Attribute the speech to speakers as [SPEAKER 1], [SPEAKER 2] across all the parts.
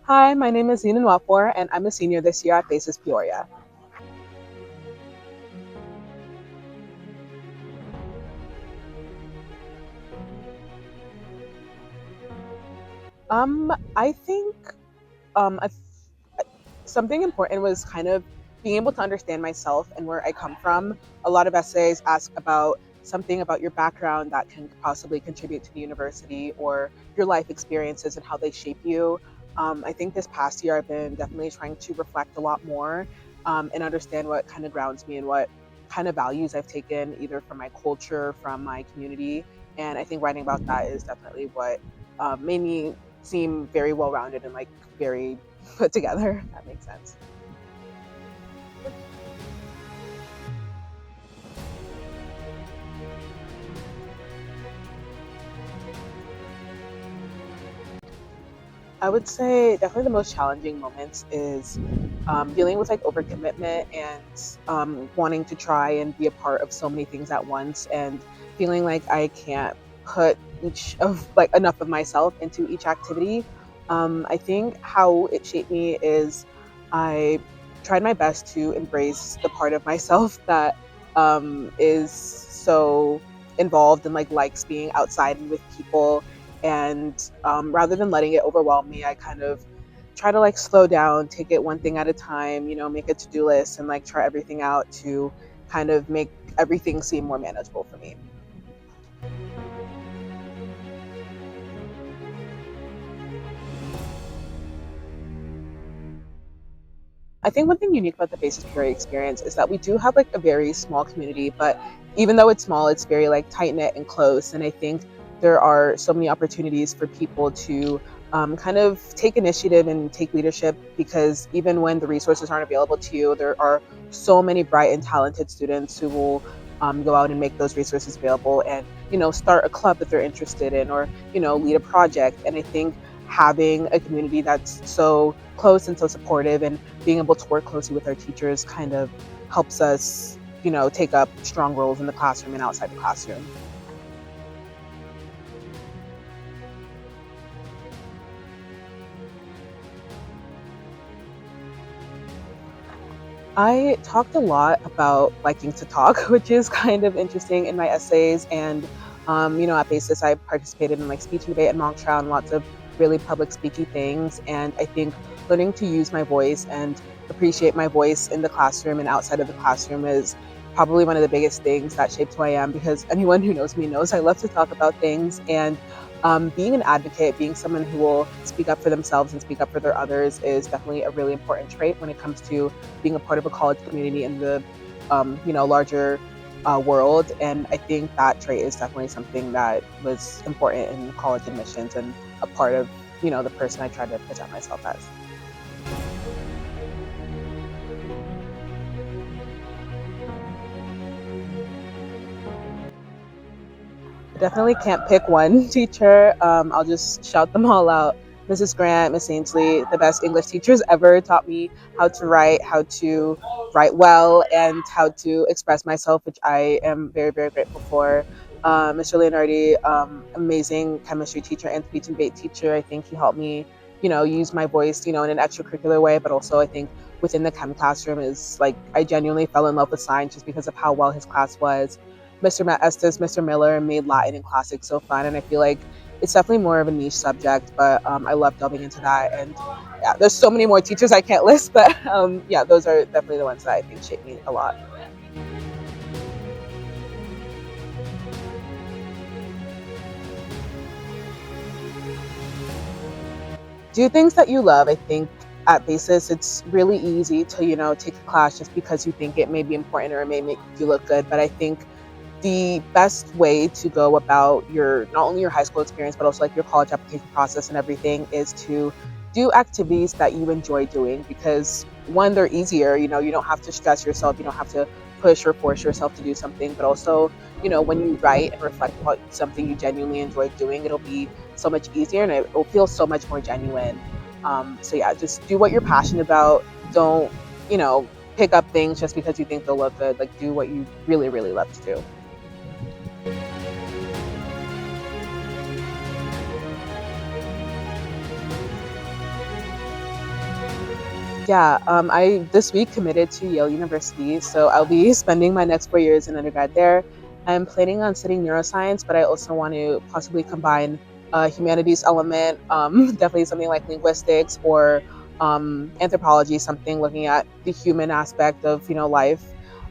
[SPEAKER 1] Hi, my name is Zina and I'm a senior this year at Basis Peoria. I think um, a something important was kind of being able to understand myself and where I come from. A lot of essays ask about something about your background that can possibly contribute to the university or your life experiences and how they shape you. I think this past year I've been definitely trying to reflect a lot more and understand what kind of grounds me and what kind of values I've taken either from my culture, from my community. And I think writing about that is definitely what made me seem very well rounded and like very put together. If that makes sense. I would say definitely the most challenging moments is dealing with like overcommitment and wanting to try and be a part of so many things at once and feeling like I can't put each of like enough of myself into each activity. I think how it shaped me is I tried my best to embrace the part of myself that is so involved and like likes being outside and with people, and rather than letting it overwhelm me, I kind of try to like slow down, take it one thing at a time, make a to-do list and like try everything out to kind of make everything seem more manageable for me. I think one thing unique about the Basis Peoria experience is that we do have like a very small community, but even though it's small, it's very like tight knit and close. And I think there are so many opportunities for people to kind of take initiative and take leadership because even when the resources aren't available to you, there are so many bright and talented students who will go out and make those resources available and start a club that they're interested in or lead a project. And I think having a community that's so close and so supportive and being able to work closely with our teachers kind of helps us, take up strong roles in the classroom and outside the classroom. I talked a lot about liking to talk, which is kind of interesting in my essays. And, at Basis, I participated in like speech and debate and mock trial and lots of really public speaky things. And I think learning to use my voice and appreciate my voice in the classroom and outside of the classroom is probably one of the biggest things that shaped who I am because anyone who knows me knows I love to talk about things. And being an advocate, being someone who will speak up for themselves and speak up for their others is definitely a really important trait when it comes to being a part of a college community in the larger world. And I think that trait is definitely something that was important in college admissions and a part of the person I try to present myself as. I definitely can't pick one teacher. I'll just shout them all out. Mrs. Grant, Miss Ainsley, the best English teachers ever, taught me how to write well, and how to express myself, which I am very, very grateful for. Mr. Leonardi, amazing chemistry teacher and speech and debate teacher. I think he helped me, use my voice, in an extracurricular way, but also I think within the chem classroom is like I genuinely fell in love with science just because of how well his class was. Estes, Mr. Miller made Latin and classics so fun, and I feel like it's definitely more of a niche subject, but I love delving into that. And yeah, there's so many more teachers I can't list, but yeah, those are definitely the ones that I think shaped me a lot. Do things that you love. I think at Basis, it's really easy to, take a class just because you think it may be important or it may make you look good. But I think the best way to go about your not only your high school experience but also like your college application process and everything is to do activities that you enjoy doing because one, they're easier. You don't have to stress yourself, you don't have to push or force yourself to do something, but also when you write and reflect about something you genuinely enjoy doing, it'll be so much easier and it will feel so much more genuine. So yeah, just do what you're passionate about. Don't pick up things just because you think they'll look good. Like, do what you really, really love to do. Yeah, I this week committed to Yale University, so I'll be spending my next 4 years in undergrad there. I'm planning on studying neuroscience, but I also want to possibly combine a humanities element, definitely something like linguistics or anthropology, something looking at the human aspect of life.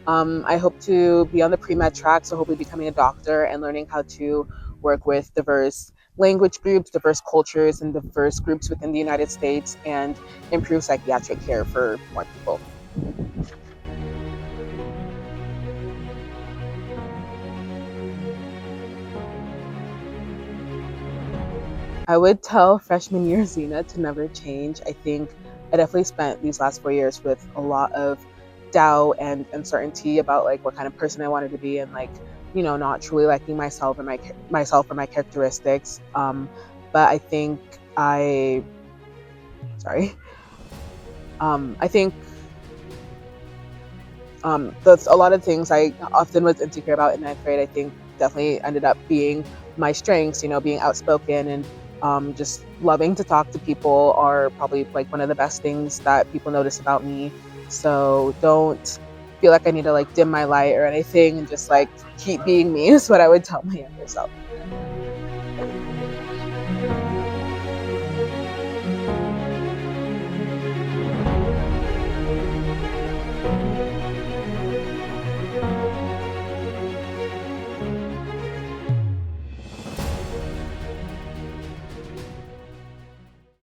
[SPEAKER 1] I hope to be on the pre med track, so hopefully becoming a doctor and learning how to work with diverse language groups, diverse cultures, and diverse groups within the United States, and improve psychiatric care for more people. I would tell freshman year Zina to never change. I think I definitely spent these last 4 years with a lot of doubt and uncertainty about like what kind of person I wanted to be, and like not truly liking myself and myself or my characteristics. But I think I sorry. I think that's a lot of things I often was insecure about in ninth grade. I think definitely ended up being my strengths. Being outspoken and just loving to talk to people are probably like one of the best things that people notice about me. So don't feel like I need to like dim my light or anything, and just like keep being me is what I would tell my younger self.